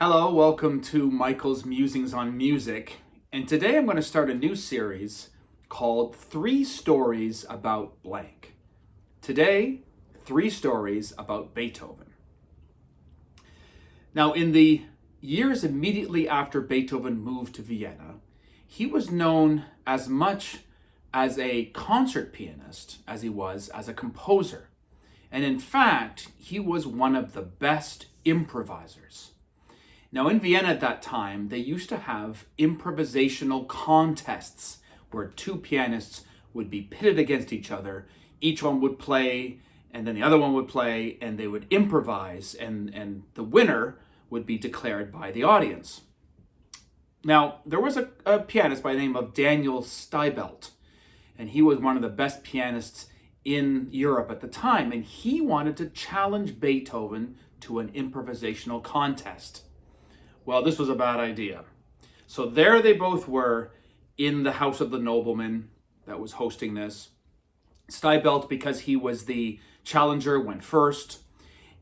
Hello, welcome to Michael's Musings on Music, and today I'm going to start a new series called 3 Stories About Blank. Today, 3 stories about Beethoven. Now, in the years immediately after Beethoven moved to Vienna, he was known as much as a concert pianist as he was as a composer. And in fact, he was one of the best improvisers. Now, in Vienna at that time, they used to have improvisational contests where 2 pianists would be pitted against each other. Each one would play, and then the other one would play, and they would improvise, and the winner would be declared by the audience. Now, there was a pianist by the name of Daniel Steibelt, and he was one of the best pianists in Europe at the time, and he wanted to challenge Beethoven to an improvisational contest. Well, this was a bad idea. So there they both were in the house of the nobleman that was hosting this. Steibelt, because he was the challenger, went first,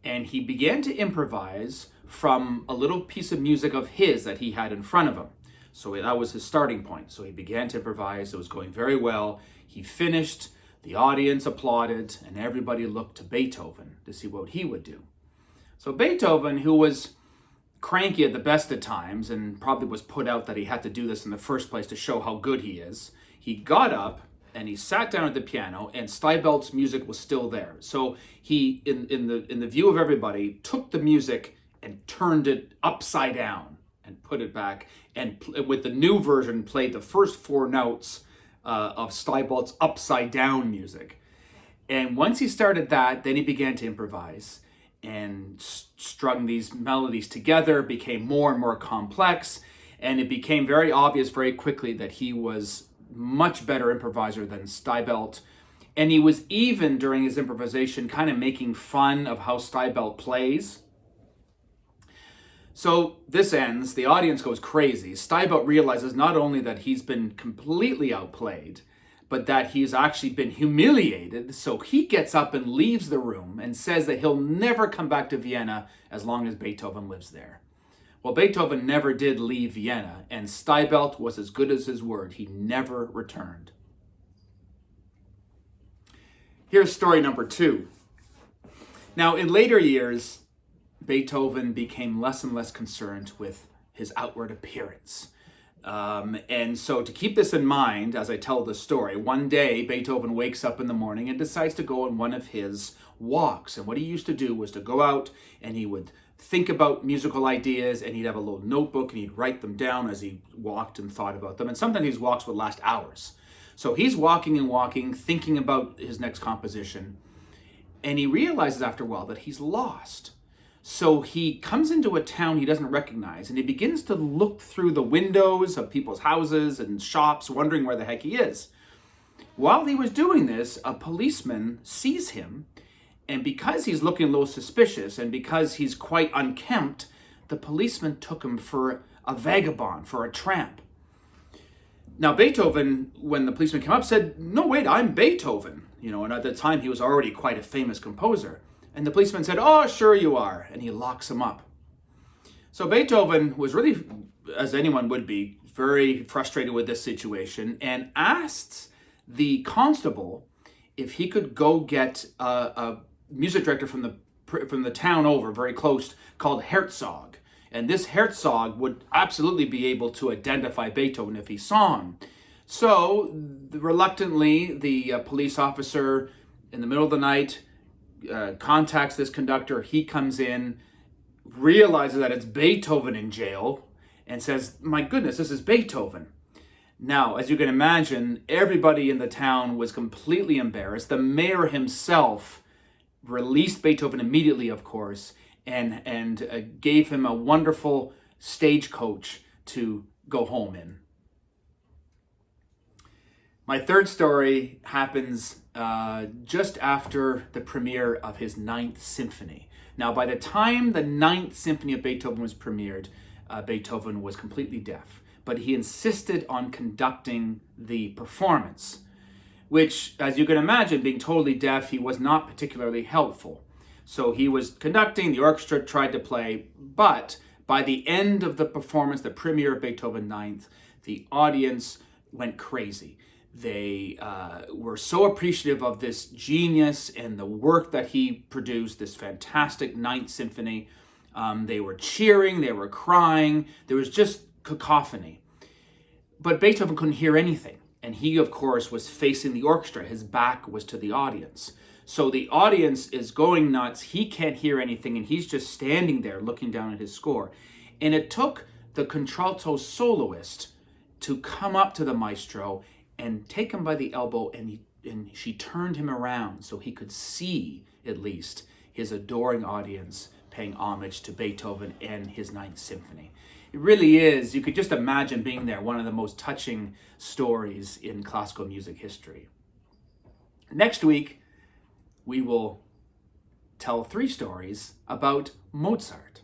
and he began to improvise from a little piece of music of his that he had in front of him. So that was his starting point. So he began to improvise. It was going very well. He finished, the audience applauded, and everybody looked to Beethoven to see what he would do. So Beethoven, who was cranky at the best of times and probably was put out that he had to do this in the first place to show how good he is, he got up and he sat down at the piano, and Steibelt's music was still there. So he, in the view of everybody, took the music and turned it upside down and put it back, and with the new version played the first 4 notes of Steibelt's upside down music. And once he started that, then he began to improvise and strung these melodies together, became more and more complex, and it became very obvious very quickly that he was much better improviser than Steibelt. And he was even, during his improvisation, kind of making fun of how Steibelt plays. So this ends, the audience goes crazy. Steibelt realizes not only that he's been completely outplayed, but that he's actually been humiliated. So he gets up and leaves the room and says that he'll never come back to Vienna as long as Beethoven lives there. Well, Beethoven never did leave Vienna, and Steibelt was as good as his word. He never returned. Here's story number 2. Now, in later years, Beethoven became less and less concerned with his outward appearance. And so to keep this in mind, as I tell the story, one day Beethoven wakes up in the morning and decides to go on one of his walks. And what he used to do was to go out and he would think about musical ideas, and he'd have a little notebook and he'd write them down as he walked and thought about them. And sometimes these walks would last hours. So he's walking and walking, thinking about his next composition. And he realizes after a while that he's lost. So he comes into a town he doesn't recognize, and he begins to look through the windows of people's houses and shops, wondering where the heck he is. While he was doing this, a policeman sees him, and because he's looking a little suspicious, and because he's quite unkempt, the policeman took him for a vagabond, for a tramp. Now Beethoven, when the policeman came up, said, "No, wait, I'm Beethoven." And at the time he was already quite a famous composer. And the policeman said, "Oh, sure you are," and he locks him up. So Beethoven was really, as anyone would be, very frustrated with this situation, and asked the constable if he could go get a music director from the town over, very close, called Herzog. And this Herzog would absolutely be able to identify Beethoven if he saw him. So reluctantly, the police officer, in the middle of the night, contacts this conductor. He comes in, realizes that it's Beethoven in jail, and says, "My goodness, this is Beethoven." Now, as you can imagine, everybody in the town was completely embarrassed. The mayor himself released Beethoven immediately, of course, and gave him a wonderful stagecoach to go home in. My third story happens just after the premiere of his 9th Symphony. Now, by the time the 9th Symphony of Beethoven was premiered, Beethoven was completely deaf, but he insisted on conducting the performance, which, as you can imagine, being totally deaf, he was not particularly helpful. So he was conducting, the orchestra tried to play, but By the end of the performance, the premiere of Beethoven Ninth, the audience went crazy. They were so appreciative of this genius and the work that he produced, this fantastic Ninth Symphony. They were cheering, they were crying. There was just cacophony. But Beethoven couldn't hear anything. And he, of course, was facing the orchestra. His back was to the audience. So the audience is going nuts. He can't hear anything, and he's just standing there looking down at his score. And it took the contralto soloist to come up to the maestro and take him by the elbow, and she turned him around so he could see, at least, his adoring audience paying homage to Beethoven and his Ninth Symphony. It really is, you could just imagine being there, one of the most touching stories in classical music history. Next week, we will tell 3 stories about Mozart.